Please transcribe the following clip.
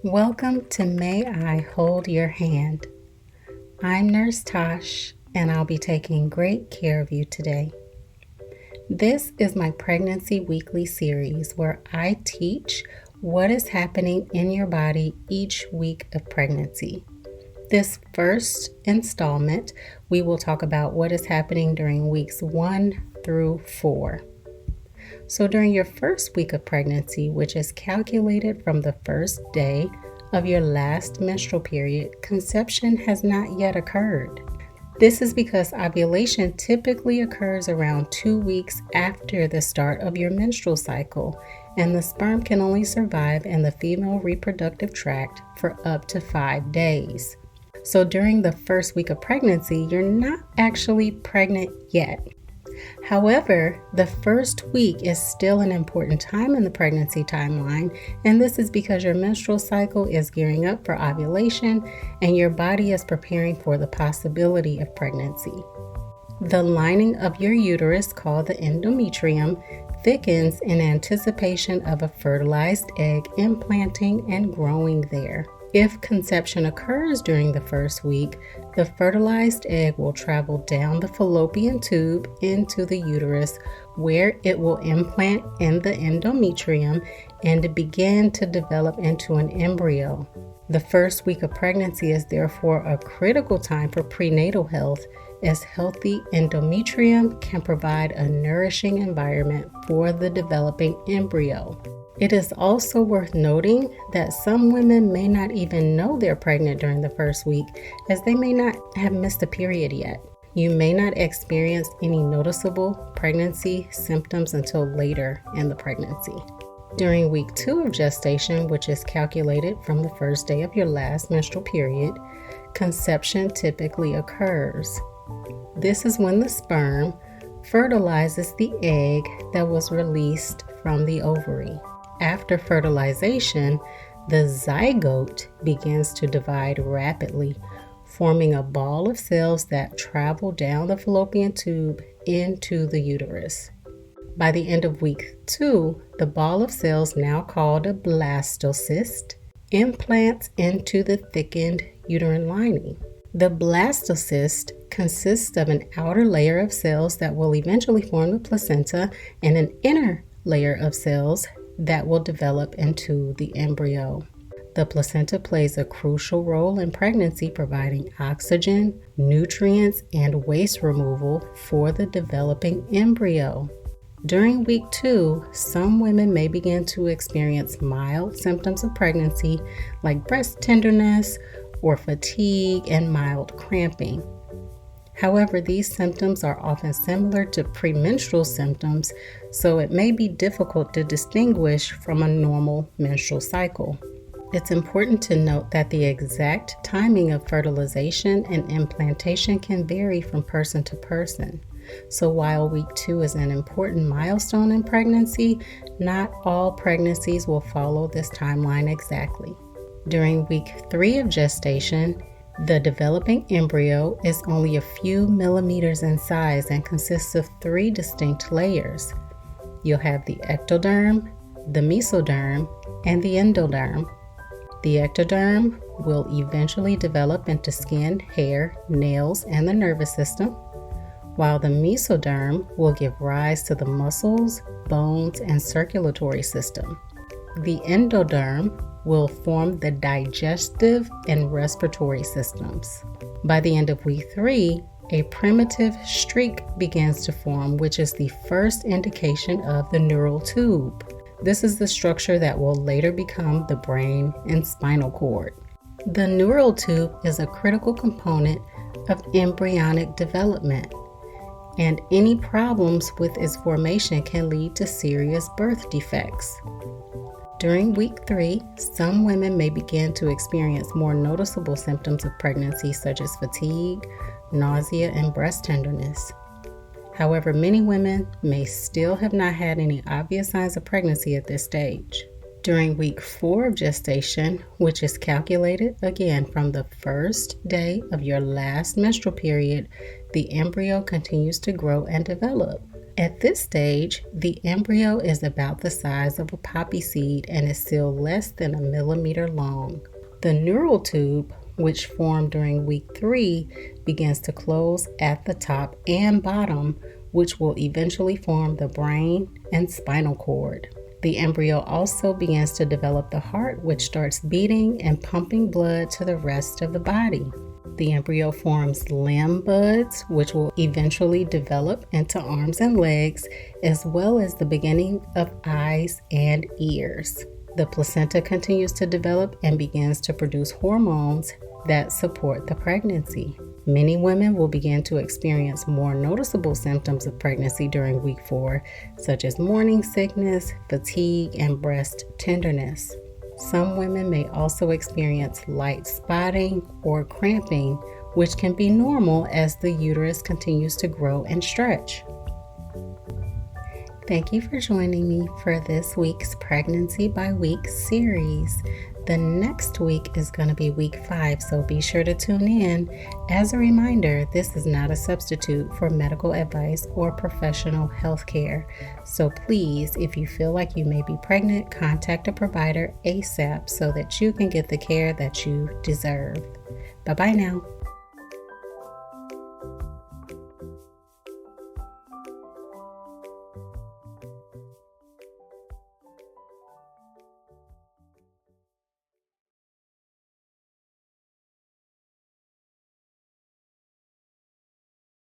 Welcome to May I Hold Your Hand. I'm Nurse Tash, and I'll be taking great care of you today. This is my Pregnancy Weekly series where I teach what is happening in your body each week of pregnancy. This first installment, we will talk about what is happening during weeks 1 through 4. So during your first week of pregnancy, which is calculated from the first day of your last menstrual period, conception has not yet occurred. This is because ovulation typically occurs around 2 weeks after the start of your menstrual cycle, and the sperm can only survive in the female reproductive tract for up to 5 days. So during the first week of pregnancy, you're not actually pregnant yet. However, the first week is still an important time in the pregnancy timeline, and this is because your menstrual cycle is gearing up for ovulation and your body is preparing for the possibility of pregnancy. The lining of your uterus, called the endometrium, thickens in anticipation of a fertilized egg implanting and growing there. If conception occurs during the first week, the fertilized egg will travel down the fallopian tube into the uterus, where it will implant in the endometrium and begin to develop into an embryo. The first week of pregnancy is therefore a critical time for prenatal health, as healthy endometrium can provide a nourishing environment for the developing embryo. It is also worth noting that some women may not even know they're pregnant during the first week, as they may not have missed a period yet. You may not experience any noticeable pregnancy symptoms until later in the pregnancy. During week 2 of gestation, which is calculated from the first day of your last menstrual period, conception typically occurs. This is when the sperm fertilizes the egg that was released from the ovary. After fertilization, the zygote begins to divide rapidly, forming a ball of cells that travel down the fallopian tube into the uterus. By the end of week 2, the ball of cells, now called a blastocyst, implants into the thickened uterine lining. The blastocyst consists of an outer layer of cells that will eventually form the placenta and an inner layer of cells that will develop into the embryo. The placenta plays a crucial role in pregnancy, providing oxygen, nutrients, and waste removal for the developing embryo. During week 2, some women may begin to experience mild symptoms of pregnancy, like breast tenderness or fatigue and mild cramping. However, these symptoms are often similar to premenstrual symptoms, so it may be difficult to distinguish from a normal menstrual cycle. It's important to note that the exact timing of fertilization and implantation can vary from person to person. So while week 2 is an important milestone in pregnancy, not all pregnancies will follow this timeline exactly. During week 3 of gestation, the developing embryo is only a few millimeters in size and consists of 3 distinct layers. You'll have the ectoderm, the mesoderm, and the endoderm. The ectoderm will eventually develop into skin, hair, nails, and the nervous system, while the mesoderm will give rise to the muscles, bones, and circulatory system. The endoderm will form the digestive and respiratory systems. By the end of week 3, a primitive streak begins to form, which is the first indication of the neural tube. This is the structure that will later become the brain and spinal cord. The neural tube is a critical component of embryonic development, and any problems with its formation can lead to serious birth defects. During week 3, some women may begin to experience more noticeable symptoms of pregnancy, such as fatigue, nausea, and breast tenderness. However, many women may still have not had any obvious signs of pregnancy at this stage. During week 4 of gestation, which is calculated again from the first day of your last menstrual period, the embryo continues to grow and develop. At this stage, the embryo is about the size of a poppy seed and is still less than a millimeter long. The neural tube, which formed during week 3, begins to close at the top and bottom, which will eventually form the brain and spinal cord. The embryo also begins to develop the heart, which starts beating and pumping blood to the rest of the body. The embryo forms limb buds, which will eventually develop into arms and legs, as well as the beginning of eyes and ears. The placenta continues to develop and begins to produce hormones that support the pregnancy. Many women will begin to experience more noticeable symptoms of pregnancy during week 4, such as morning sickness, fatigue, and breast tenderness. Some women may also experience light spotting or cramping, which can be normal as the uterus continues to grow and stretch. Thank you for joining me for this week's Pregnancy by Week series. The next week is going to be week 5, so be sure to tune in. As a reminder, this is not a substitute for medical advice or professional health care. So please, if you feel like you may be pregnant, contact a provider ASAP so that you can get the care that you deserve. Bye-bye now.